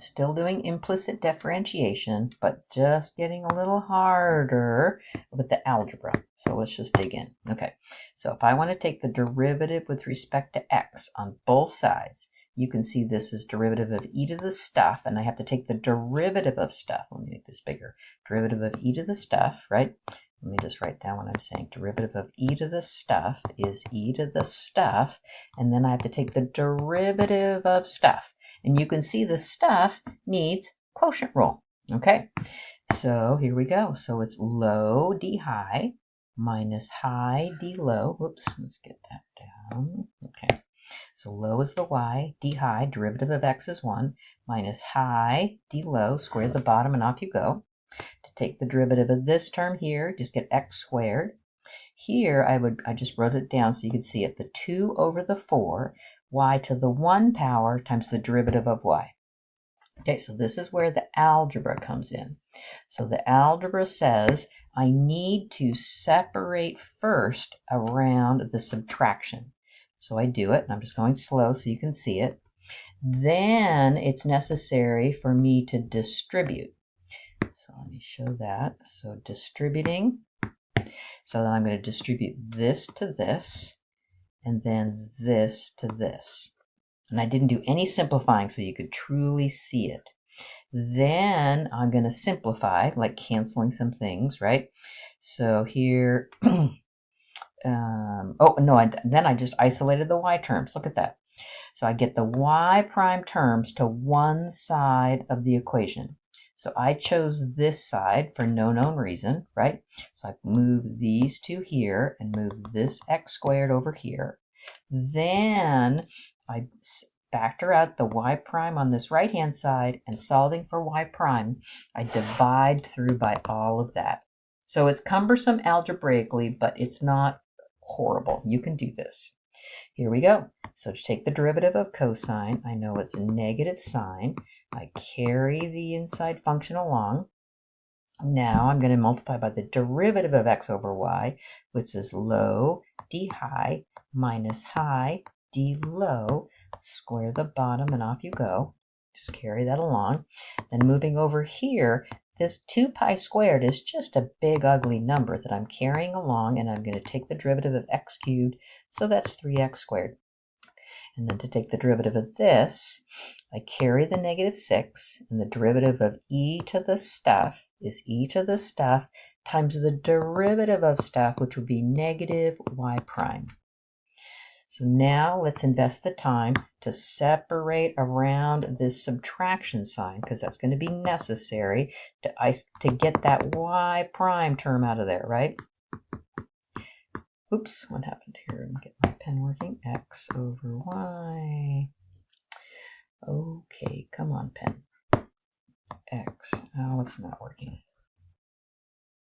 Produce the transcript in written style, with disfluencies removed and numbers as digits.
Still doing implicit differentiation, but just getting a little harder with the algebra. So let's just dig in. Okay, so if I want to take the derivative with respect to x on both sides, you can see this is derivative of e to the stuff, and I have to take the derivative of stuff. Let me make this bigger. Derivative of e to the stuff, right? Let me just write down what I'm saying. Derivative of e to the stuff is e to the stuff, and then I have to take the derivative of stuff. And you can see the stuff needs quotient rule. Okay, so here we go. So it's low d high minus high d low. Whoops, let's get that down. Okay, so low is the y, d high, derivative of x is 1, minus high d low, square the bottom, and off you go. To take the derivative of this term here, just get x squared. Here, I just wrote it down so you could see it. The 2 over the 4, y to the 1 power times the derivative of y. Okay, so this is where the algebra comes in. So the algebra says I need to separate first around the subtraction. So I do it, and I'm just going slow so you can see it. Then it's necessary for me to distribute. So let me show that. So distributing. So then I'm going to distribute this to this, and then this to this. And I didn't do any simplifying so you could truly see it. Then I'm going to simplify, like canceling some things, right? So here, then I just isolated the y terms. Look at that. So I get the y prime terms to one side of the equation. So I chose this side for no known reason, right? So I move these two here and move this x squared over here. Then I factor out the y prime on this right-hand side, and solving for y prime, I divide through by all of that. So it's cumbersome algebraically, but it's not horrible. You can do this. Here we go. So to take the derivative of cosine, I know it's a negative sign. I carry the inside function along. Now I'm going to multiply by the derivative of x over y, which is low d high minus high d low, square the bottom, and off you go. Just carry that along. Then moving over here, this 2 pi squared is just a big ugly number that I'm carrying along, and I'm going to take the derivative of x cubed, so that's 3x squared. And then to take the derivative of this, I carry the negative 6, and the derivative of e to the stuff is e to the stuff times the derivative of stuff, which would be negative y prime. So now let's invest the time to separate around this subtraction sign, because that's going to be necessary to get that y prime term out of there, right? Oops, what happened here? Let me get my pen working. X over y. Okay, come on, pen. X. Oh, it's not working.